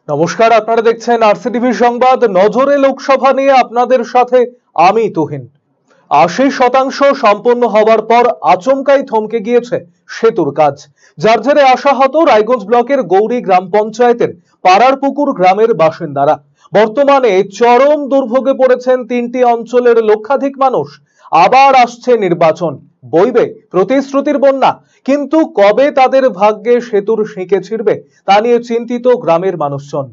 নমস্কার, আপনারা দেখছেন আরসিটিভি সংবাদ। নজরে লোকসভা নিয়ে আপনাদের সাথে আমি তুহিন। ৮০% সম্পন্ন হওয়ার পর আচমকাই থমকে গিয়েছে সেতুর কাজ, যার জেরে আশাহত রায়গঞ্জ ব্লকের গৌরী গ্রাম পঞ্চায়েতের পাড়ারপুকুর গ্রামের বাসিন্দারা। বর্তমানে চরম দুর্ভোগে পড়েছেন তিনটি অঞ্চলের লক্ষাধিক মানুষ। আবার আসছে নির্বাচন, বইবে প্রতিশ্রুতির বন্যা, কিন্তু কবে তাদের ভাগ্যে সেতুর শিঁকে ছিড়বে তা নিয়ে চিন্তিত গ্রামের মানুষজন।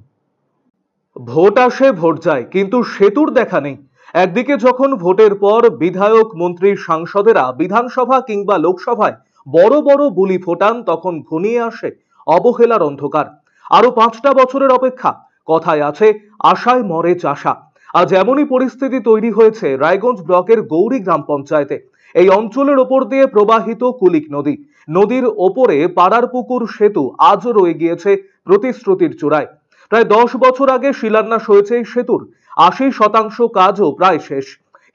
ভোট আসে ভোট যায়, কিন্তু সেতুর দেখা নেই। একদিকে যখন ভোটের পর বিধায়ক, মন্ত্রী, সাংসদেরা বিধানসভা কিংবা লোকসভায় বড় বড় বুলি ফোটান, তখন ঘনিয়ে আসে অবহেলার অন্ধকার। আরো 5টা বছরের অপেক্ষা। কথায় আছে, আশায় মরে চাষা। আজ এমনই পরিস্থিতি তৈরি হয়েছে রায়গঞ্জ ব্লকের গৌরী গ্রাম পঞ্চায়েতে। এই অঞ্চলের ওপর দিয়ে প্রবাহিত কুলিক নদী। নদীর ওপরে পাড়ারপুকুর সেতু আজও রয়ে গিয়েছে প্রতিশ্রুতির চূড়ায়। প্রায় 10 বছর আগে শিলান্যাস হয়েছে এই সেতুর। 80% কাজও প্রায় শেষ,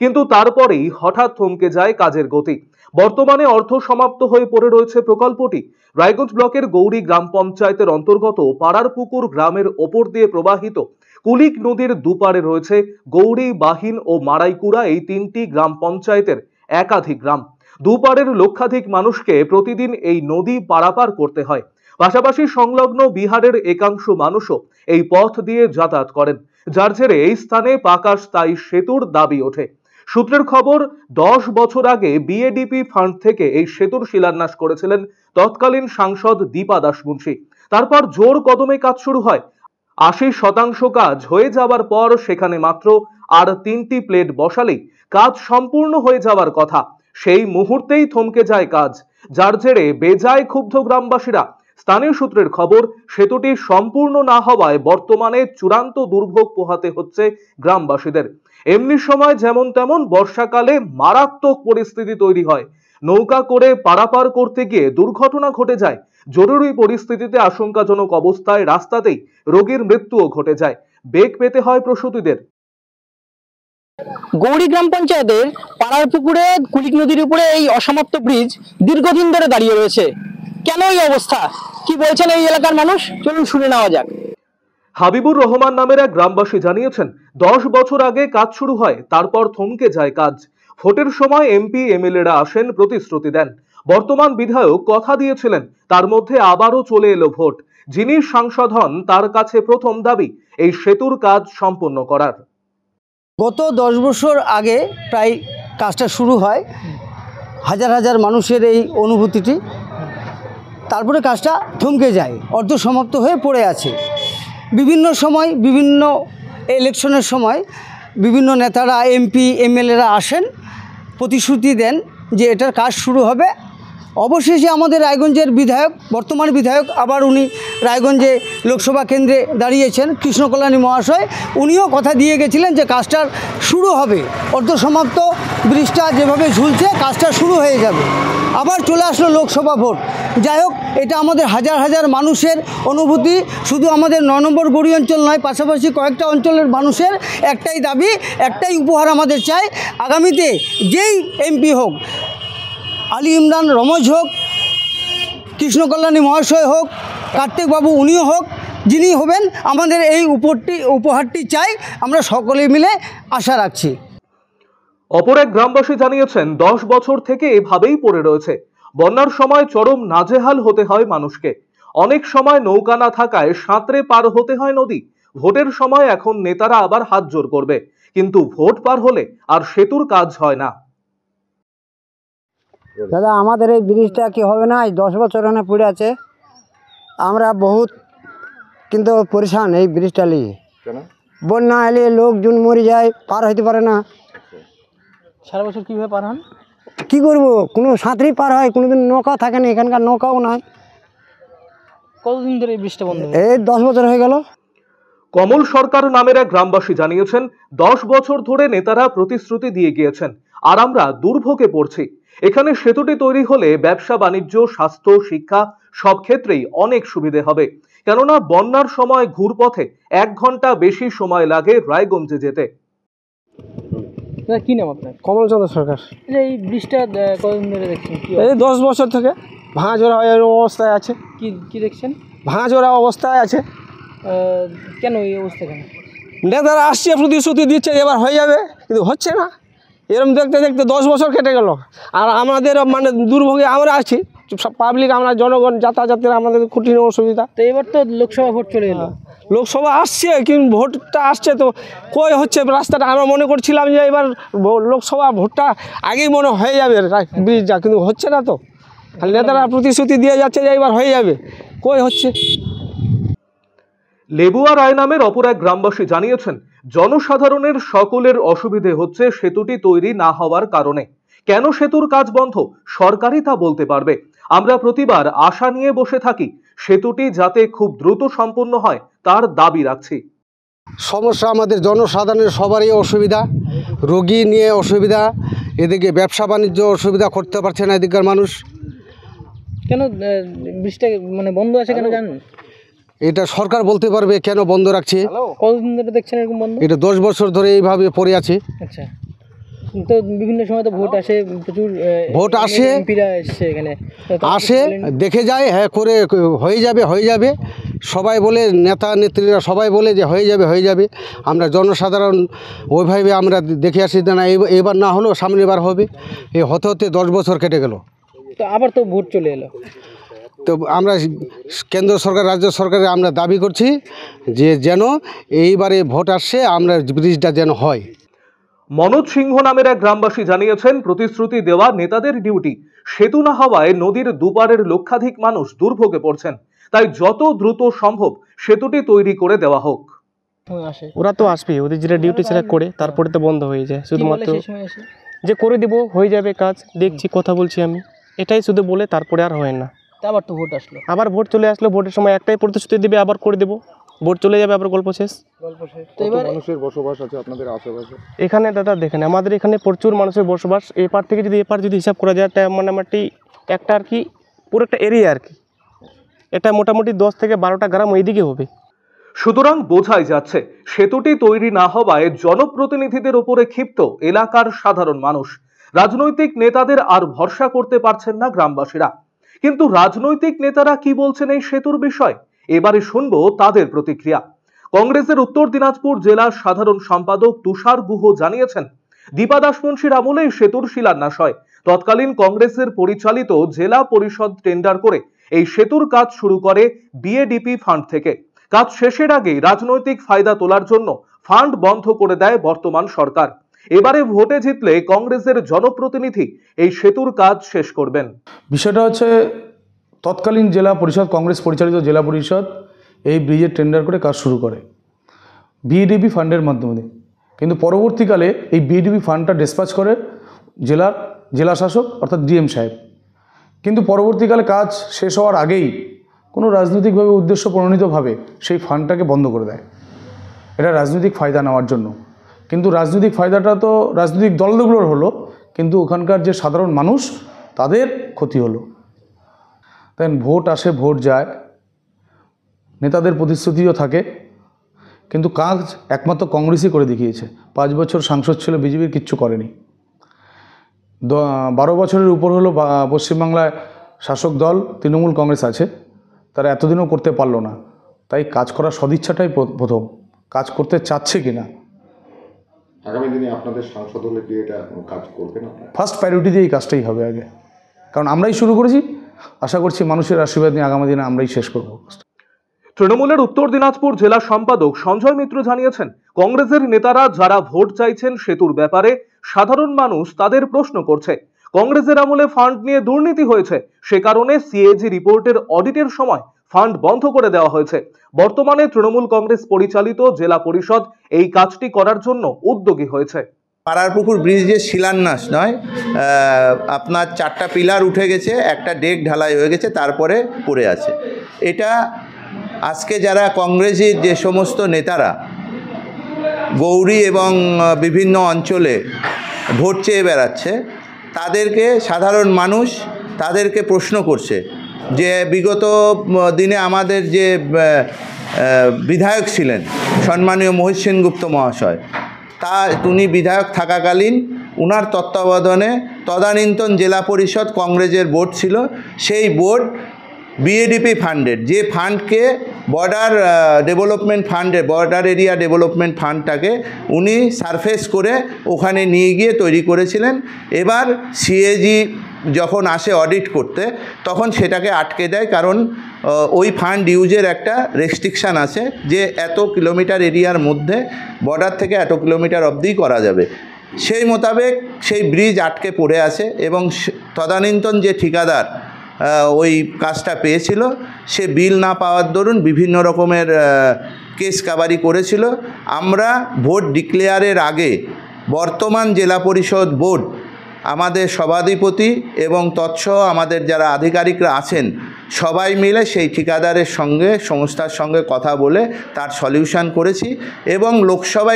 কিন্তু তারপরেই হঠাৎ থমকে যায় কাজের গতি। বর্তমানে অর্থ সমাপ্ত হয়ে পড়ে রয়েছে প্রকল্পটি। রায়গঞ্জ ব্লকের গৌরী গ্রাম পঞ্চায়েতের অন্তর্গত পাড়ারপুকুর গ্রামের ওপর দিয়ে প্রবাহিত কুলিক নদীর দুপারে রয়েছে গৌরী, বাহিন ও মারাইকুড়া, এই 3টি গ্রাম পঞ্চায়েতের একাধিক গ্রাম। দুপারের লক্ষাধিক মানুষকে প্রতিদিন এই নদী পারাপার করতে হয়। পাশাপাশি সংলগ্ন বিহারের একাংশ মানুষও এই পথ দিয়ে যাতায়াত করেন, যার জেরে এই স্থানে পাকা স্থায়ী সেতুর দাবি ওঠে। সূত্রের খবর, 10 বছর আগে বিএডিপি ফান্ড থেকে এই সেতুর শিলান্যাস করেছিলেন তৎকালীন সাংসদ দীপা দাশমুন্সী। তারপর জোর কদমে কাজ শুরু হয়। 80% কাজ হয়ে যাবার পর সেখানে মাত্র আর 3টি প্লেট বসালেই কাজ সম্পূর্ণ হয়ে যাওয়ার কথা। সেই মুহূর্তেই থমকে যায় কাজ, যার জেরে বেজায় ক্ষুব্ধ গ্রামবাসীরা। স্থানীয় সূত্রের খবর, সেতুটি সম্পূর্ণ না হওয়ায় বর্তমানে চূড়ান্ত দুর্ভোগ পোহাতে হচ্ছে গ্রামবাসীদের। এমনি সময় যেমন তেমন বর্ষাকালে মারাত্মক পরিস্থিতি তৈরি হয়। নৌকা করে পারাপার করতে গিয়ে দুর্ঘটনা ঘটে যায়। জরুরি পরিস্থিতিতে আশঙ্কাজনক অবস্থায় রাস্তাতেই রোগীর মৃত্যুও ঘটে যায়। বেগ পেতে হয় প্রসূতিদের। গৌরী গ্রাম পঞ্চায়েতের পাড়ারপুকুরে কুলিক নদীর উপরে এই অসমাপ্ত ব্রিজ দীর্ঘদিন ধরে দাঁড়িয়ে রয়েছে। কেন এই অবস্থা, কি বলছেন এই এলাকার মানুষ, চলুন শুনে নেওয়া যাক। হাবিবুর রহমান নামের এক গ্রামবাসী জানিয়েছেন, 10 বছর আগে কাজ শুরু হয়, তারপর থমকে যায় কাজ। ভোটের সময় এমপি, এমএলএরা আসেন, প্রতিশ্রুতি দেন। বর্তমান বিধায়ক কথা দিয়েছিলেন, তার মধ্যে আবারও চলে এলো ভোট। যিনি সাংসদ হন, তার কাছে প্রথম দাবি এই সেতুর কাজ সম্পন্ন করার। গত 10 বছর আগে প্রায় কাজটা শুরু হয়, হাজার হাজার মানুষের এই অনুভূতিটি। তারপরে কাজটা থমকে যায়, অর্ধ সমাপ্ত হয়ে পড়ে আছে। বিভিন্ন সময়, বিভিন্ন ইলেকশনের সময় বিভিন্ন নেতারা, এমপি, এমএলএরা আসেন, প্রতিশ্রুতি দেন যে এটার কাজ শুরু হবে। অবশেষে আমাদের রায়গঞ্জের বিধায়ক, বর্তমান বিধায়ক, আবার উনি রায়গঞ্জে লোকসভা কেন্দ্রে দাঁড়িয়েছেন, কৃষ্ণকল্যাণী মহাশয়, উনিও কথা দিয়ে গেছিলেন যে কাজটার শুরু হবে। অর্ধসমাপ্ত ব্রিজটা যেভাবে ঝুলছে, কাজটা শুরু হয়ে যাবে। আবার চলে আসলো লোকসভা ভোট। যাই হোক, এটা আমাদের হাজার হাজার মানুষের অনুভূতি। শুধু আমাদের 9 নম্বর গৌরী অঞ্চল নয়, পাশাপাশি কয়েকটা অঞ্চলের মানুষের একটাই দাবি, একটাই উপহার আমাদের চাই। আগামীতে যেই এমপি হোক, আলী ইমরান রমজ হোক, কৃষ্ণকল্যাণী মহাশয় হোক, কার্তিকবাবু উনিও হোক, যিনি হবেন, আমাদের এই উপহারটি চাই। আমরা সকলে মিলে আশা রাখছি। অপর এক গ্রামবাসী জানিয়েছেন, 10 বছর থেকে এভাবেই পড়ে রয়েছে। বন্যার সময় চরম নাজেহাল হতে হয় মানুষকে। অনেক সময় নৌকা না থাকায় সাঁতরে পার হতে হয় নদী। ভোটের সময় এখন নেতারা আবার হাত জোর করবে, কিন্তু ভোট পার হলে আর সেতুর কাজ হয় না। দাদা, আমাদের এই ব্রিজটা কি হবে না? 10 বছর এখানে পড়ে আছে। আমরা বহুত কিন্তু পরেশান এই ব্রিজটা নিয়ে। বন্যা এলে লোকজন মরে যায়, পার হইতে পারে না। সারা বছর কিভাবে পার হন? কী করবো, কোনো সাঁতরেই পার হয়, কোনোদিন নৌকা থাকে না, এখানকার নৌকাও নাই। কতদিন ধরে এই ব্রিজটা বন্ধ? এই 10 বছর হয়ে গেল। কমল সরকার নামের এক গ্রামবাসী জানিয়েছেন, 10 বছর ধরে নেতারা প্রতিশ্রুতি দিয়ে গিয়েছেন, আর আমরা দুর্ভোগে পড়ছি। এখানে সেতুটি তৈরি হলে ব্যবসা বাণিজ্য, স্বাস্থ্য, শিক্ষা সব ক্ষেত্রেই অনেক সুবিধে হবে। কেননা বন্যার সময় ঘুরপথে 1 ঘন্টা বেশি সময় লাগে রায়গঞ্জে যেতে। কি নাম আপনার? কমলচন্দ্র সরকার। এই ব্রিজটা কতদিন ধরে দেখছেন? এই 10 বছর থেকে ভাঙাচোরা অবস্থায় আছে। কি দেখছেন? ভাঙাচোরা অবস্থায় আছে। কেন এই অবস্থা কেন? নেতারা আসছে, প্রতিশ্রুতি দিচ্ছে এবার হয়ে যাবে, কিন্তু হচ্ছে না। এরকম দেখতে দেখতে 10 বছর কেটে গেল। আর আমাদের মানে দুর্ভোগে আমরা আছি, পাবলিক, আমরা জনগণ, যাতায়াতের আমাদের কঠিন অসুবিধা। তো এবার তো লোকসভা ভোট চলে এলো। লোকসভা আসছে, কিন্তু ভোটটা আসছে তো কই হচ্ছে রাস্তাটা। আমরা মনে করছিলাম যে এবার লোকসভা ভোটটা আগেই মনে হয়ে যাবে ব্রিজটা, কিন্তু হচ্ছে না তো। আর নেতারা প্রতিশ্রুতি দিয়ে যাচ্ছে যে এবার হয়ে যাবে, কই হচ্ছে। লেবুয়া রায় নামের অপর এক গ্রামবাসী জানিয়েছেন, জনসাধারণের সকলের অসুবিধে হচ্ছে সেতুটি তৈরি না হওয়ার কারণে। কেন সেতুর কাজ বন্ধ সরকারই তা বলতে পারবে। আমরা প্রতিবার আশা নিয়ে বসে থাকি, সেতুটি যাতে খুব দ্রুত সম্পন্ন হয় তার দাবি রাখছি। সমস্যা আমাদের জনসাধারণের সবারই অসুবিধা, রোগী নিয়ে অসুবিধা, এদিকে ব্যবসা বাণিজ্য অসুবিধা করতে পারছে না এদিককার মানুষ। কেন ব্রিজটা মানে বন্ধ আছে কেন জানেন? এটা সরকার বলতে পারবে কেন বন্ধ রাখছে। কতদিন ধরে দেখছেন এরকম বন্ধ? এটা 10 বছর ধরে এইভাবে পড়ে আছে। আচ্ছা, তো বিভিন্ন সময় তো ভোট আসে, প্রচুর ভোট আসে, এমপিরা এসছে এখানে, আসে, দেখে যায়, হ্যাঁ করে হয়ে যাবে হয়ে যাবে, সবাই বলে, নেতা নেত্রীরা সবাই বলে যে হয়ে যাবে হয়ে যাবে। আমরা জনসাধারণ ওইভাবে আমরা দেখে আসি না, এবার না হলেও সামনের বার হবে। এই হতে হতে 10 বছর কেটে গেল। তো আবার তো ভোট চলে এলো। তো আমরা কেন্দ্র সরকার, রাজ্য সরকারে আমরা দাবি করছি যে যেন এইবারে ভোট আসছে, আমরা ব্রিজটা যেন হয়। মনোজ সিংহ নামের এক গ্রামবাসী জানিয়েছেন, প্রতিশ্রুতি দেওয়া নেতাদের ডিউটি। সেতু না হওয়ায় নদীর দুপারের লক্ষাধিক মানুষ দুর্ভোগে পড়ছেন। তাই যত দ্রুত সম্ভব সেতুটি তৈরি করে দেওয়া হোক। ওরা তো আসবেই, ওদের যেটা ডিউটি সেটা করে তারপরে তো বন্ধ হয়ে যায়। শুধুমাত্র সেই সময় এসে যে করে দেবো, হয়ে যাবে কাজ, দেখছি, কথা বলছি আমি, এটাই শুধু বলে তারপরে আর হয় না। আবার তো ভোট আসলো, আবার ভোট চলে আসলো, ভোটের সময় একটাই প্রতিশ্রুতি দেবে, আবার করে দেবো, ভোট চলে যাবে, আবার গল্প শেষ। তো এবার মানুষের বসবাস আছে আপনাদের আশেপাশে? এখানে দাদা দেখেন, আমাদের এখানে প্রচুর মানুষের বসবাস। এপার থেকে যদি এপার যদি হিসাব করা যায়, মোটামুটি একটা আর কি পুরো একটা এরিয়া আর কি, এটা মোটামুটি 10 থেকে 12টা গ্রাম এইদিকে হবে। সুতরাং বোঝাই যাচ্ছে, সেতুটি তৈরি না হওয়ায় জনপ্রতিনিধিদের উপরে ক্ষিপ্ত এলাকার সাধারণ মানুষ। রাজনৈতিক নেতাদের আর ভরসা করতে পারছেন না গ্রামবাসীরা। কিন্তু রাজনৈতিক নেতারা কি বলছেন এই সেতুর বিষয়, এবারে শুনবো তাদের প্রতিক্রিয়া। কংগ্রেসের উত্তর দিনাজপুর জেলার সাধারণ সম্পাদক তুষার গুহ জানিয়েছেন, দীপা দাসমুন্সির আমলে এই সেতুর শিলান্যাস হয়। তৎকালীন কংগ্রেসের পরিচালিত জেলা পরিষদ টেন্ডার করে এই সেতুর কাজ শুরু করে বিএডিপি ফান্ড থেকে। কাজ শেষের আগেই রাজনৈতিক ফায়দা তোলার জন্য ফান্ড বন্ধ করে দেয় বর্তমান সরকার। এবারে ভোটে জিতলে কংগ্রেসের জনপ্রতিনিধি এই সেতুর কাজ শেষ করবেন। বিষয়টা হচ্ছে, তৎকালীন জেলা পরিষদ, কংগ্রেস পরিচালিত জেলা পরিষদ এই ব্রিজের টেন্ডার করে কাজ শুরু করে বিএডিপি ফান্ডের মাধ্যমে। কিন্তু পরবর্তীকালে এই বিএডিপি ফান্ডটা ডিসপ্যাচ করে জেলা শাসক অর্থাৎ ডিএম সাহেব। কিন্তু পরবর্তীকালে কাজ শেষ হওয়ার আগেই কোনো রাজনৈতিকভাবে উদ্দেশ্য প্রণোদিতভাবে সেই ফান্ডটাকে বন্ধ করে দেয়, এটা রাজনৈতিক ফায়দা নেওয়ার জন্য। কিন্তু রাজনৈতিক ফায়দাটা তো রাজনৈতিক দলগুলোর হলো, কিন্তু ওখানকার যে সাধারণ মানুষ তাদের ক্ষতি হলো। তাই ভোট আসে, ভোট যায়, নেতাদের প্রতিশ্রুতিও থাকে, কিন্তু কাজ একমাত্র কংগ্রেসই করে দেখিয়েছে। 5 বছর সাংসদ ছিল, বিজেপির কিচ্ছু করেনি। 12 বছরের উপর হলো পশ্চিমবাংলায় শাসক দল তৃণমূল কংগ্রেস আছে, তারা এতদিনও করতে পারলো না। তাই কাজ করার সদিচ্ছাটাই প্রথম, কাজ করতে চাচ্ছে কিনা। আগামী দিনে আপনাদের সাংসদ হলে কি এটা কাজ করবে না? ফার্স্ট প্রায়োরিটি দিয়ে এই কাজটাই হবে আগে, কারণ আমরাই শুরু করেছি। আশা করছি মানুষের আশীর্বাদ নিয়ে আগামী দিনে আমরাই শেষ করব। তৃণমূলের উত্তর দিনাজপুর জেলা সম্পাদক সঞ্জয় মিত্র জানিয়েছেন, কংগ্রেসের নেতারা যারা ভোট চাইছেন সেতুর ব্যাপারে, সাধারণ মানুষ তাদের প্রশ্ন করছে। কংগ্রেসের আমলে ফান্ড নিয়ে দুর্নীতি হয়েছে, সে কারণে সিএজি রিপোর্টের অডিটের সময় ফান্ড বন্ধ করে দেওয়া হয়েছে। বর্তমানে তৃণমূল কংগ্রেস পরিচালিত জেলা পরিষদ এই কাজটি করার জন্য উদ্যোগী হয়েছে। পাড়ারপুকুর ব্রিজের শিলান্যাস নয়, আপনার 4টা পিলার উঠে গেছে, একটা ডেক ঢালাই হয়ে গেছে, তারপরে পড়ে আছে। এটা আজকে যারা কংগ্রেসের যে সমস্ত নেতারা গৌরী এবং বিভিন্ন অঞ্চলে ভোট চেয়ে বেড়াচ্ছে, তাদেরকে সাধারণ মানুষ তাদেরকে প্রশ্ন করছে যে বিগত দিনে আমাদের যে বিধায়ক ছিলেন সম্মানীয় মহিষ সেনগুপ্ত মহাশয়, উনি বিধায়ক থাকাকালীন উনার তত্ত্বাবধানে তদানীন্তন জেলা পরিষদ কংগ্রেসের বোর্ড ছিল, সেই বোর্ড বিএডিপি ফান্ডের, যে ফান্ডকে বর্ডার ডেভেলপমেন্ট ফান্ডে, বর্ডার এরিয়া ডেভেলপমেন্ট ফান্ডটাকে উনি সারফেস করে ওখানে নিয়ে গিয়ে তৈরি করেছিলেন। এবার সিএজি যখন আসে অডিট করতে তখন সেটাকে আটকে দেয়, কারণ ওই ফান্ড ইউজের একটা রেস্ট্রিকশান আছে যে এত কিলোমিটার এরিয়ার মধ্যে বর্ডার থেকে এত কিলোমিটার অবধি করা যাবে। সেই মোতাবেক সেই ব্রিজ আটকে পড়ে আছে এবং তদানীন্তন যে ঠিকাদার ওই কাজটা পেয়েছিল সে বিল না পাওয়ার দরুন বিভিন্ন রকমের কেস কাবারি করেছিল। আমরা ভোট ডিক্লেয়ারের আগে বর্তমান জেলা পরিষদ বোর্ড, আমাদের সভাধিপতি এবং তৎসহ আমাদের যারা আধিকারিকরা আছেন সবাই মিলে সেই ঠিকাদারের সঙ্গে, সংস্থার সঙ্গে কথা বলে তার সলিউশন করেছি এবং লোকসভা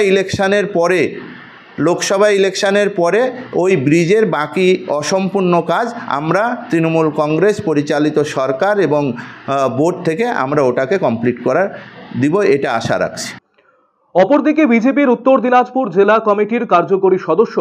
ইলেকশনের পরে ওই ব্রিজের বাকি অসম্পূর্ণ কাজ আমরা তৃণমূল কংগ্রেস পরিচালিত সরকার এবং বোর্ড থেকে আমরা ওটাকে কমপ্লিট করার দিব, এটা আশা রাখছি। অপরদিকে বিজেপির উত্তর দিনাজপুর জেলা কমিটির কার্যকরী সদস্য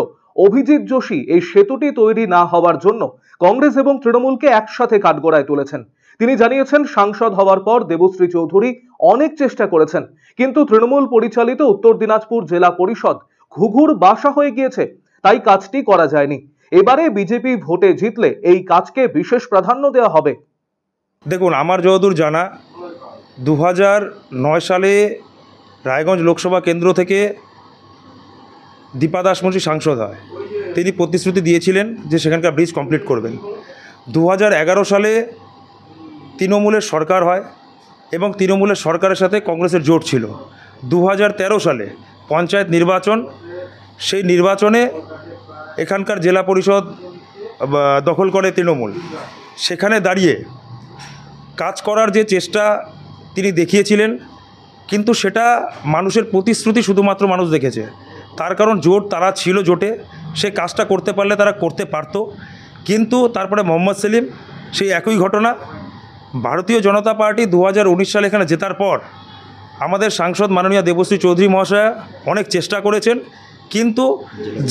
অভিজিৎ যোশী এই সেতুটি তৈরি না হওয়ার জন্য কংগ্রেস এবং তৃণমূলকে একসাথে কাঠগড়ায় তুলেছেন। তিনি জানিয়েছেন, সাংসদ হওয়ার পর দেবশ্রী চৌধুরী অনেক চেষ্টা করেছেন, কিন্তু তৃণমূল পরিচালিত উত্তর দিনাজপুর জেলা পরিষদ ঘুঘুর বাসা হয়ে গিয়েছে, তাই কাজটি করা যায়নি। এবারে বিজেপি ভোটে জিতলে এই কাজকে বিশেষ প্রাধান্য দেওয়া হবে। দেখুন, আমার যতদূর জানা 2009 সালে রায়গঞ্জ লোকসভা কেন্দ্র থেকে দীপা দাসমুন্সী সাংসদ হয়। তিনি প্রতিশ্রুতি দিয়েছিলেন যে সেখানকার ব্রিজ কমপ্লিট করবেন। 2011 সালে তৃণমূলের সরকার হয় এবং তৃণমূলের সরকারের সাথে কংগ্রেসের জোট ছিল। 2013 সালে পঞ্চায়েত নির্বাচন, সেই নির্বাচনে এখানকার জেলা পরিষদ দখল করে তৃণমূল। সেখানে দাঁড়িয়ে কাজ করার যে চেষ্টা তিনি দেখিয়েছিলেন, কিন্তু সেটা মানুষের প্রতিশ্রুতি শুধুমাত্র মানুষ দেখেছে। তার কারণ জোট তারা ছিল, জোটে সে কাজটা করতে পারলে তারা করতে পারত। কিন্তু তারপরে মোহাম্মদ সেলিম, সেই একই ঘটনা। ভারতীয় জনতা পার্টি 2019 সালে এখানে জেতার পর আমাদের সাংসদ মাননীয় দেবশ্রী চৌধুরী মহাশয়া অনেক চেষ্টা করেছেন, কিন্তু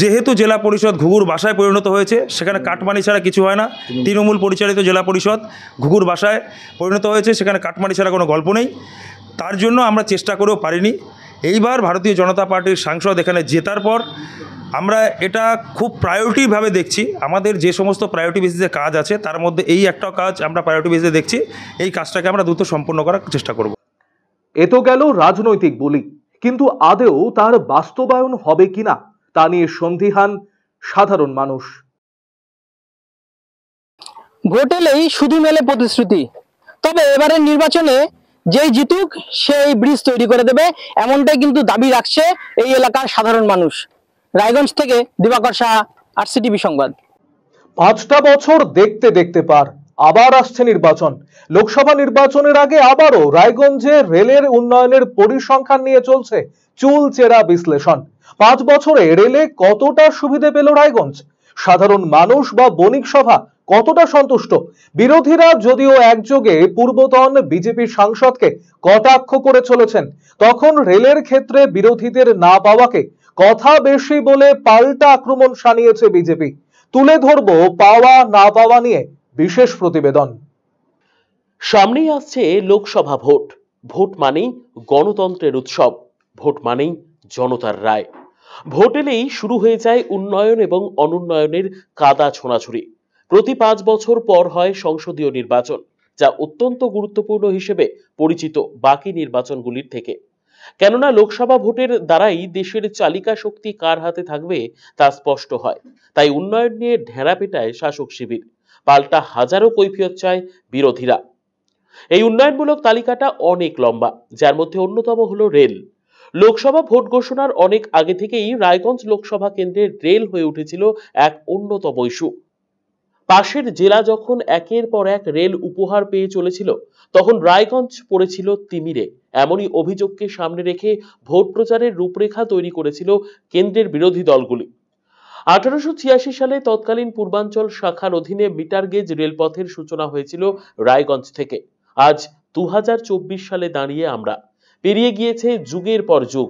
যেহেতু জেলা পরিষদ ঘুঘুর বাসায় পরিণত হয়েছে, সেখানে কাটমানি ছাড়া কিছু হয় না। তৃণমূল পরিচালিত জেলা পরিষদ ঘুঘুর বাসায় পরিণত হয়েছে, সেখানে কাটমানি ছাড়া কোনো গল্প নেই। তার জন্য আমরা চেষ্টা করেও পারিনি। এইবার ভারতীয় জনতা পার্টির সাংসদ এখানে জেতার পর আমরা এটা খুব প্রায়োরিটিভাবে দেখছি। আমাদের যে সমস্ত প্রায়োরিটি বেসিসে কাজ আছে তার মধ্যে এই একটা কাজ আমরা প্রায়োরিটি বেসিসে দেখছি। এই কাজটাকে আমরা দ্রুত সম্পন্ন করার চেষ্টা করব। এ তো গেল রাজনৈতিক বলি, কিন্তু আদেও তার বাস্তবায়ন হবে কিনা তা নিয়ে সন্দিহান সাধারণ মানুষ। ভোট এলেই শুধু মেলে প্রতিশ্রুতি, তবে এবারের নির্বাচনে যেই জিতুক সেই ব্রিজ তৈরি করে দেবে, এমনটাই কিন্তু দাবি রাখছে এই এলাকার সাধারণ মানুষ। রায়গঞ্জ থেকে দিবাকর সাহা, আরসিটিভি সংবাদ। 5টা বছর দেখতে দেখতে পার, আবার আসছে নির্বাচন। লোকসভা নির্বাচনের আগে আবারও রায়গঞ্জে রেলের উন্নয়নের পরিসংখ্যান নিয়ে চলছে চুলচেরা বিশ্লেষণ। 5 বছরে রেলে কতটা সুবিধে পেল রায়গঞ্জ? সাধারণ মানুষ বা বণিক সভা কতটা সন্তুষ্ট? বিরোধীরা যদিও একযোগে পূর্বতন বিজেপি সাংসদকে কটাক্ষ করে চলেছেন, তখন রেলের ক্ষেত্রে বিরোধীদের না পাওয়াকে কথা বেশি বলে পাল্টা আক্রমণ শানিয়েছে বিজেপি। তুলে ধরবো পাওয়া না পাওয়া নিয়ে বিশেষ প্রতিবেদন। সামনেই আসছে লোকসভা ভোট। ভোট মানেই গণতন্ত্রের উৎসব, ভোট মানেই জনতার রায়। ভোট এলেই শুরু হয়ে যায় উন্নয়ন এবং অনুন্নয়নের কাদা ছোঁড়াছুড়ি। প্রতি 5 বছর পর হয় সংসদীয় নির্বাচন, যা অত্যন্ত গুরুত্বপূর্ণ হিসেবে পরিচিত বাকি নির্বাচনগুলির থেকে। কেননা লোকসভা ভোটের দ্বারাই দেশের চালিকা শক্তি কার হাতে থাকবে তা স্পষ্ট হয়। তাই উন্নয়ন নিয়ে ঢেঁড়া পেটায় শাসক শিবির, পাল্টা হাজারো কৈফিয়ত চায় বিরোধীরা। এই উন্নয়নমূলক তালিকাটা অনেক লম্বা, যার মধ্যে অন্যতম হলো রেল। লোকসভা ভোট ঘোষণার অনেক আগে থেকেই রায়গঞ্জ লোকসভা কেন্দ্রের রেল হয়ে উঠেছিল এক অন্যতম ইস্যু। পাশের জেলা যখন একের পর এক রেল উপহার পেয়ে চলেছিল, তখন রায়গঞ্জ পড়েছিল তিমিরে। এমনই অভিযোগকে সামনে রেখে ভোট প্রচারের রূপরেখা তৈরি করেছিল কেন্দ্রের বিরোধী দলগুলি। 1886 সালে তৎকালীন পূর্বাঞ্চল শাখার অধীনে মিটার গেজ রেলপথের সূচনা হয়েছিল রায়গঞ্জ থেকে। আজ 2024 সালে দাঁড়িয়ে আমরা পেরিয়ে গিয়েছে যুগের পর যুগ।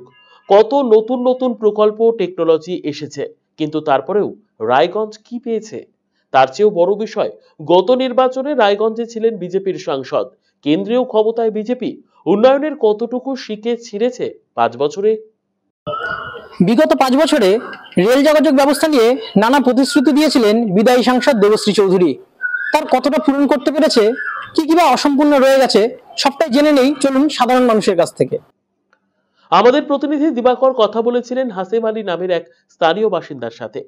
কত নতুন নতুন প্রকল্প, টেকনোলজি এসেছে, কিন্তু তারপরেও রায়গঞ্জ কি পেয়েছে? তার চেয়েও বড় বিষয়, গত নির্বাচনে রায়গঞ্জে ছিলেন বিজেপির সাংসদ। কেন্দ্রীয় ক্ষমতায় বিজেপি উন্নয়নের কতটুকু শিকে ছিঁড়েছে 5 বছরে? বিগত 5 বছরে রেল যোগাযোগ ব্যবস্থা নিয়ে নানা প্রতিশ্রুতি দিয়েছিলেন বিদায়ী সাংসদ দেবশ্রী চৌধুরী। তার কতটা পূরণ করতে পেরেছে, কি বা অসম্পূর্ণ রয়ে গেছে, সবটাই জেনে নেই চলুন সাধারণ মানুষের কাছ থেকে। আমাদের প্রতিনিধি দিবাকর কথা বলেছিলেন হাসেম আলী নামের এক স্থানীয় বাসিন্দার সাথে।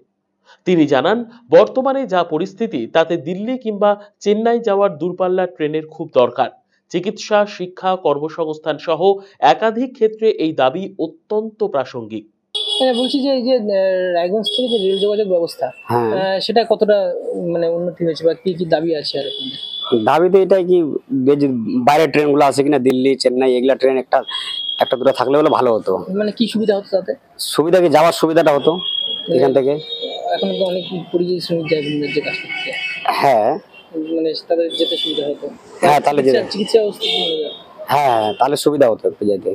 তিনি জানান, বর্তমানে যা পরিস্থিতি তাতে দিল্লি কিংবা চেন্নাই যাওয়ার দূরপাল্লার ট্রেনের খুব দরকার। চিকিৎসা, শিক্ষা, কর্মসংস্থান সহ একাধিক ক্ষেত্রে এই দাবি অত্যন্ত প্রাসঙ্গিক। বলছি যে এই যে রায়গঞ্জ থেকে যে রেল যোগাযোগ ব্যবস্থা, সেটা কতটা উন্নতি হয়েছে বা কি কি দাবি আছে? আর দাবি তো এটাই কি, বাইরের ট্রেনগুলো আছে কিনা, দিল্লি চেন্নাই এগুলা ট্রেন একটা দুটো থাকলে হলে ভালো হতো। কি সুবিধা হতো তাতে? সুবিধা কি, যাওয়ার সুবিধাটা হতো এখান থেকে। এখন তো অনেক পরিযায়ী শ্রমিক যায় যে কাজ করতে। হ্যাঁ, তাদের যেতে সুবিধা হতো। হ্যাঁ, তাহলে চিকিৎসা ব্যবস্থা, হ্যাঁ তাহলে সুবিধা হতো একটু যেতে।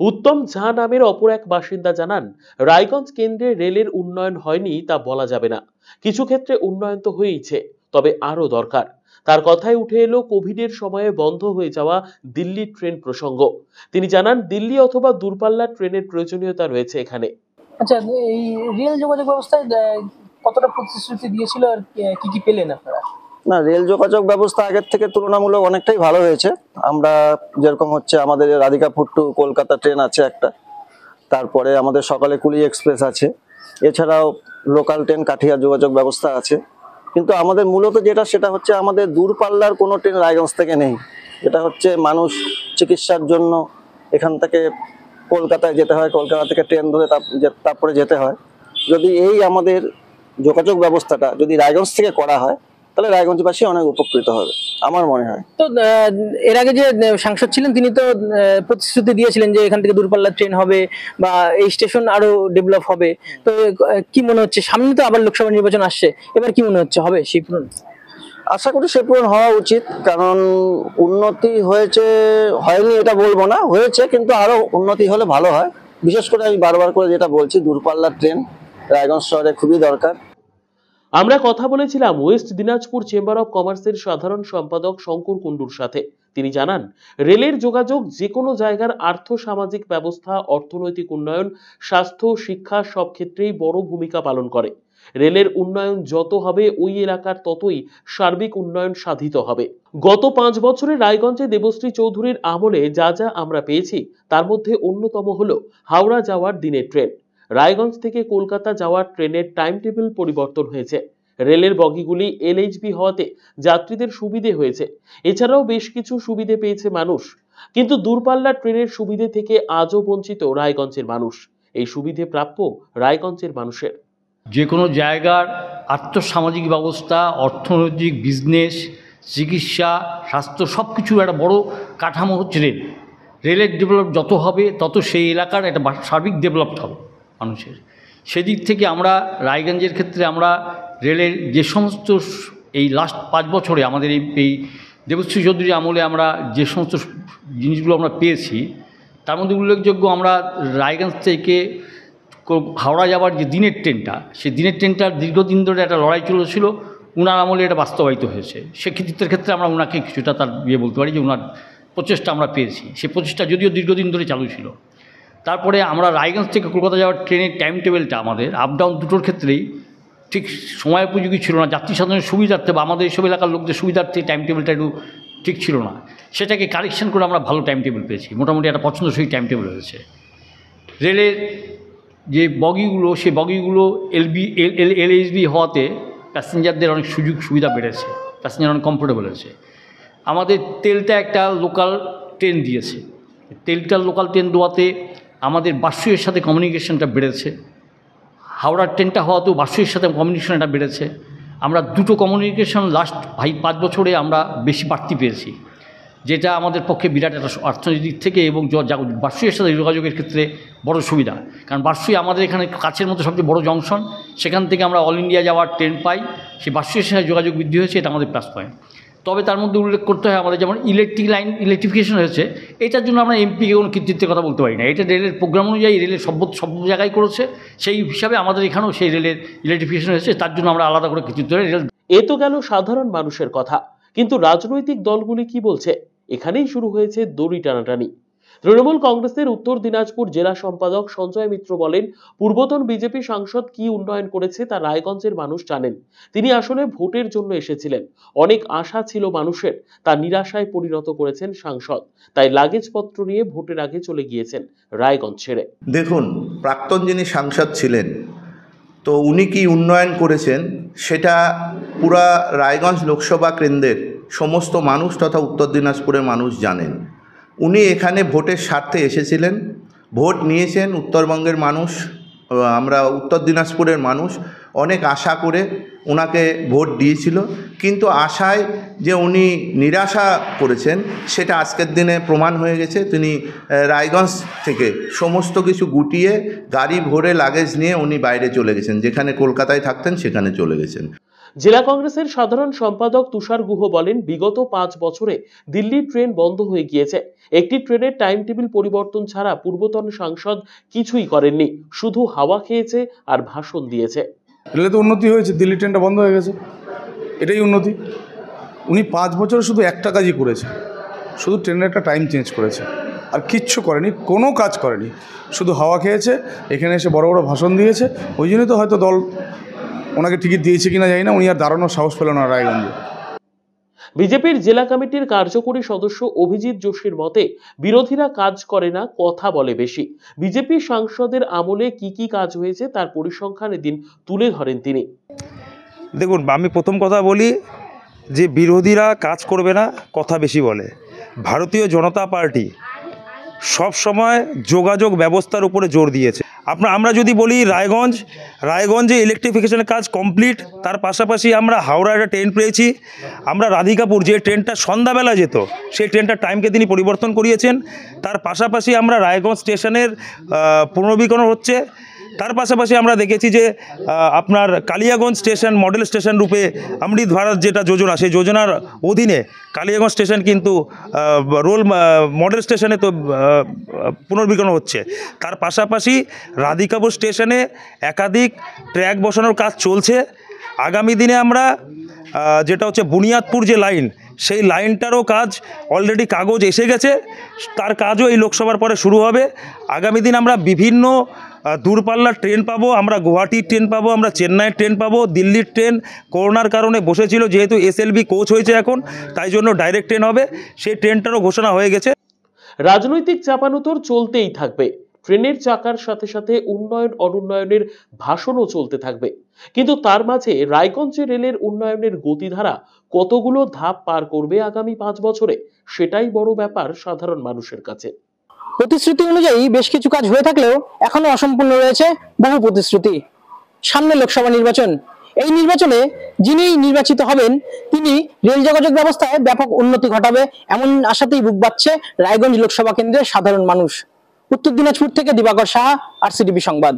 উত্তম ঝা নামের অপর এক বাসিন্দা জানান, রায়গঞ্জ কেন্দ্রে রেলের উন্নয়ন হয়নি তা বলা যাবে না। কিছু ক্ষেত্রে উন্নয়ন তো হয়েইছে, তবে আরো দরকার। তার কথায় উঠে এলো কোভিডের সময়ে বন্ধ হয়ে যাওয়া দিল্লি ট্রেন প্রসঙ্গ। তিনি জানান, দিল্লি অথবা দূরপাল্লার ট্রেনের প্রয়োজনীয়তা রয়েছে এখানে। আচ্ছা, এই রেল যোগাযোগ ব্যবস্থায় কতটা প্রতিশ্রুতি দিয়েছিল আর কি কি পেলেন আপনারা? না, রেল যোগাযোগ ব্যবস্থা আগের থেকে তুলনামূলক অনেকটাই ভালো হয়েছে। আমরা যেরকম হচ্ছে, আমাদের রাধিকাপুর টু কলকাতা ট্রেন আছে একটা, তারপরে আমাদের সকালে কুলি এক্সপ্রেস আছে, এছাড়াও লোকাল ট্রেন কাঠিয়া যোগাযোগ ব্যবস্থা আছে। কিন্তু আমাদের মূলত যেটা, সেটা হচ্ছে আমাদের দূরপাল্লার কোনো ট্রেন রায়গঞ্জ থেকে নেই। এটা হচ্ছে মানুষ চিকিৎসার জন্য এখান থেকে কলকাতায় যেতে হয়, কলকাতা থেকে ট্রেন ধরে তারপরে যেতে হয়। যদি এই আমাদের যোগাযোগ ব্যবস্থাটা যদি রায়গঞ্জ থেকে করা হয়, তাহলে রায়গঞ্জবাসী অনেক উপকৃত হবে আমার মনে হয়। তো এর আগে যে সাংসদ ছিলেন তিনি তো প্রতিশ্রুতি দিয়েছিলেন যে এখান থেকে দূরপাল্লার ট্রেন হবে বা এই স্টেশন আরো ডেভেলপ হবে। তো কি মনে হচ্ছে, সামনে তো আবার লোকসভা নির্বাচন আসছে, এবার কি মনে হচ্ছে, হবে সেই পূরণ? আশা করি সে পূরণ হওয়া উচিত, কারণ উন্নতি হয়েছে, হয়নি এটা বলবো না, হয়েছে, কিন্তু আরো উন্নতি হলে ভালো হয়। বিশেষ করে আমি বারবার করে যেটা বলছি, দূরপাল্লার ট্রেন রায়গঞ্জ শহরে খুবই দরকার। আমরা কথা বলেছিলাম ওয়েস্ট দিনাজপুর চেম্বার অব কমার্সের সাধারণ সম্পাদক শঙ্কর কুণ্ডুর সাথে। তিনি জানান, রেলের যোগাযোগ যে কোনো জায়গার আর্থ সামাজিক ব্যবস্থা, অর্থনৈতিক উন্নয়ন, স্বাস্থ্য, শিক্ষা সব ক্ষেত্রেই বড় ভূমিকা পালন করে। রেলের উন্নয়ন যত হবে, ওই এলাকার ততই সার্বিক উন্নয়ন সাধিত হবে। গত 5 বছরে রায়গঞ্জে দেবশ্রী চৌধুরীর আমলে যা যা আমরা পেয়েছি, তার মধ্যে অন্যতম হলো হাওড়া যাওয়ার দিনের ট্রেন। রায়গঞ্জ থেকে কলকাতা যাওয়ার ট্রেনের টাইম টেবিল পরিবর্তন হয়েছে। রেলের বগিগুলি LHB হওয়াতে যাত্রীদের সুবিধে হয়েছে। এছাড়াও বেশ কিছু সুবিধে পেয়েছে মানুষ। কিন্তু দূরপাল্লার ট্রেনের সুবিধে থেকে আজও বঞ্চিত রায়গঞ্জের মানুষ। এই সুবিধে প্রাপ্য রায়গঞ্জের মানুষের। যে কোনো জায়গার আর্থসামাজিক ব্যবস্থা, অর্থনৈতিক, বিজনেস, চিকিৎসা, স্বাস্থ্য সব কিছুর একটা বড় কাঠামো হচ্ছে রেল। রেলের ডেভেলপ যত হবে, তত সেই এলাকার একটা সার্বিক ডেভেলপড হবে মানুষের। সেদিক থেকে আমরা রায়গঞ্জের ক্ষেত্রে আমরা রেলের যে সমস্ত এই লাস্ট 5 বছরে আমাদের এই দেবশ্রী চৌধুরী আমলে আমরা যে সমস্ত জিনিসগুলো আমরা পেয়েছি, তার মধ্যে উল্লেখযোগ্য, আমরা রায়গঞ্জ থেকে হাওড়া যাওয়ার যে দিনের ট্রেনটা, সেই দিনের ট্রেনটার দীর্ঘদিন ধরে একটা লড়াই চলেছিল, উনার আমলে এটা বাস্তবায়িত হয়েছে। সে কৃতিত্বের ক্ষেত্রে আমরা ওনাকে কিছুটা তার বলতে পারি যে ওনার প্রচেষ্টা আমরা পেয়েছি। সেই প্রচেষ্টা যদিও দীর্ঘদিন ধরে চালু ছিল। তারপরে আমরা রায়গঞ্জ থেকে কলকাতা যাওয়ার ট্রেনের টাইম টেবিলটা আমাদের আপ ডাউন দুটোর ক্ষেত্রেই ঠিক সময় উপযোগী ছিল না। যাত্রী সাধারণের সুবিধার্থে বা আমাদের এইসব এলাকার লোকদের সুবিধার্থে টাইম টেবিলটা একটু ঠিক ছিল না। সেটাকে কারেকশন করে আমরা ভালো টাইম টেবিল পেয়েছি, মোটামুটি একটা পছন্দসই টাইম টেবিল হয়েছে। রেলের যে বগিগুলো, সেই বগিগুলো LHB হওয়াতে প্যাসেঞ্জারদের অনেক সুযোগ সুবিধা বেড়েছে, প্যাসেঞ্জার অনেক কমফোর্টেবল হয়েছে। আমাদের তেলটা একটা লোকাল ট্রেন দিয়েছে, তেলটা লোকাল ট্রেন দেওয়াতে আমাদের বাসুয়ের সাথে কমিউনিকেশনটা বেড়েছে। হাওড়ার ট্রেনটা হওয়াতেও বাসুয়ের সাথে কমিউনিকেশনটা বেড়েছে। আমরা দুটো কমিউনিকেশন লাস্ট 5 বছরে আমরা বেশি বাড়তি পেয়েছি, যেটা আমাদের পক্ষে বিরাট একটা অর্থনৈতিক থেকে এবং বাসুয়ের সাথে যোগাযোগের ক্ষেত্রে বড় সুবিধা। কারণ বাসুই আমাদের এখানে কাছের মধ্যে সবচেয়ে বড় জংশন, সেখান থেকে আমরা অল ইন্ডিয়া যাওয়ার ট্রেন পাই। সেই বাসুয়ের সাথে যোগাযোগ বৃদ্ধি হয়েছে, এটা আমাদের প্লাস পয়েন্ট। তবে তার মধ্যে উল্লেখ করতে হয় আমাদের যেমন ইলেকট্রিফিকেশন হয়েছে, এটার জন্য আমরা এমপিকে কোনো কৃতিত্বের কথা বলতে পারি না। এটা রেলের প্রোগ্রাম অনুযায়ী রেলের সব জায়গায় করেছে, সেই হিসাবে আমাদের এখানেও সেই রেলের ইলেকট্রিফিকেশন হয়েছে, তার জন্য আমরা আলাদা করে কৃতিত্ব রেল। এ তো গেল সাধারণ মানুষের কথা, কিন্তু রাজনৈতিক দলগুলি কি বলছে? এখানেই শুরু হয়েছে দড়ি টানাটানি। তৃণমূল কংগ্রেসের উত্তর দিনাজপুর জেলা সম্পাদক সঞ্জয় মিত্র বলেন, পূর্বতন বিজেপি সাংসদ কি উন্নয়ন করেছে তা রায়গঞ্জের মানুষ জানেন। তিনি আসলে ভোটের জন্য এসেছিলেন, অনেক আশা ছিল মানুষের, তা নিরাশায় পরিণত করেছেন সাংসদ, তাই লাগেজপত্র নিয়ে ভোটের আগে চলে গিয়েছেন রায়গঞ্জ ছেড়ে। দেখুন, প্রাক্তন যিনি সাংসদ ছিলেন, তো উনি কি উন্নয়ন করেছেন সেটা পুরা রায়গঞ্জ লোকসভা কেন্দ্রের সমস্ত মানুষ তথা উত্তর দিনাজপুরের মানুষ জানেন। উনি এখানে ভোটের স্বার্থে এসেছিলেন, ভোট নিয়েছেন উত্তরবঙ্গের মানুষ, আমরা উত্তর দিনাজপুরের মানুষ অনেক আশা করে ওনাকে ভোট দিয়েছিল, কিন্তু আশায় যে উনি নিরাশা করেছেন সেটা আজকের দিনে প্রমাণ হয়ে গেছে। তিনি রায়গঞ্জ থেকে সমস্ত কিছু গুটিয়ে গাড়ি ভরে লাগেজ নিয়ে উনি বাইরে চলে গেছেন, যেখানে কলকাতায় থাকতেন সেখানে চলে গেছেন। জেলা কংগ্রেসের সাধারণ সম্পাদক তুষার গুহ বলেন, বিগত 5 বছরে দিল্লির ট্রেন বন্ধ হয়ে গিয়েছে। একটি ট্রেনের টাইম টেবিল পরিবর্তন ছাড়া পূর্বতন সাংসদ কিছুই করেননি, শুধু হাওয়া খেয়েছে আর ভাষণ দিয়েছে। রেলে তো উন্নতি হয়েছে, দিল্লি ট্রেনটা বন্ধ হয়ে গেছে, এটাই উন্নতি। উনি 5 বছরে শুধু একটা কাজই করেছে, শুধু ট্রেনের একটা টাইম চেঞ্জ করেছে, আর কিচ্ছু করেনি, কোনো কাজ করেনি, শুধু হাওয়া খেয়েছে, এখানে এসে বড় বড় ভাষণ দিয়েছে। ওই জন্যই তো হয়তো দল ওনাকে টিকিট দিয়েছে কিনা জানি না, উনি আর দাঁড়ানোর সাহস পেল না রায়গঞ্জে। বিজেপির জেলা কমিটির কার্যকরী সদস্য অভিজিৎ যোশীর মতে, বিরোধীরা কাজ করে না, কথা বলে বেশি। বিজেপি সাংসদের আমলে কি কি কাজ হয়েছে তার পরিসংখ্যান এদিন তুলে ধরেন তিনি। দেখুন, আমি প্রথম কথা বলি যে বিরোধীরা কাজ করবে না, কথা বেশি বলে। ভারতীয় জনতা পার্টি সব সময় যোগাযোগ ব্যবস্থার উপরে জোর দিয়েছে। আমরা যদি বলি রায়গঞ্জে ইলেকট্রিফিকেশনের কাজ কমপ্লিট, তার পাশাপাশি আমরা হাওড়া একটা ট্রেন পেয়েছি। আমরা রাধিকাপুর যে ট্রেনটা সন্ধ্যাবেলা যেত, সেই ট্রেনটার টাইমকে তিনি পরিবর্তন করিয়েছেন। তার পাশাপাশি আমরা রায়গঞ্জ স্টেশনের পুনর্নবীকরণ হচ্ছে। তার পাশাপাশি আমরা দেখেছি যে আপনার কালিয়াগঞ্জ স্টেশন মডেল স্টেশন রূপে অমৃত ভারত যেটা যোজনা, সেই যোজনার অধীনে কালিয়াগঞ্জ স্টেশন কিন্তু মডেল স্টেশনে তো পুনর্নবীকরণ হচ্ছে। তার পাশাপাশি রাধিকাপুর স্টেশনে একাধিক ট্র্যাক বসানোর কাজ চলছে। আগামী দিনে আমরা যেটা হচ্ছে বুনিয়াদপুর যে লাইন, সেই লাইনটারও কাজ অলরেডি কাগজ এসে গেছে, তার কাজও এই লোকসভার পরে শুরু হবে। আগামী দিন আমরা বিভিন্ন দূরপাল্লার ট্রেন পাবো, আমরা গুয়াহাটির ট্রেন পাবো, আমরা চেন্নাইয়ের ট্রেন পাবো। দিল্লির ট্রেন করোনার কারণে বসেছিল, যেহেতু এসএলভি কোচ হয়েছে এখন, তাই জন্য ডাইরেক্ট ট্রেন হবে, সেই ট্রেনটারও ঘোষণা হয়ে গেছে। রাজনৈতিক চাপানুতর চলতেই থাকবে, ট্রেনের চাকার সাথে সাথে উন্নয়ন অনুন্নয়নের ভাষণও চলতে থাকবে, কিন্তু তার মাঝে রায়গঞ্জে রেলের উন্নয়নের গতিধারা কতগুলো ধাপ পার করবে আগামী 5 বছরে, সেটাই বড় ব্যাপার সাধারণ মানুষের কাছে। প্রতিশ্রুতি অনুযায়ী বেশ কিছু কাজ হয়ে থাকলেও এখনো অসম্পূর্ণ রয়েছে বহু প্রতিশ্রুতি। সামনে লোকসভা নির্বাচন, এই নির্বাচনে যিনি নির্বাচিত হবেন তিনি রেল যোগাযোগ ব্যবস্থায় ব্যাপক উন্নতি ঘটাবে, এমন আশাতেই বুক বাঁধছে রায়গঞ্জ লোকসভা কেন্দ্রের সাধারণ মানুষ। উত্তর দিনাজপুর থেকে দিবাকর সাহা, RCTV সংবাদ।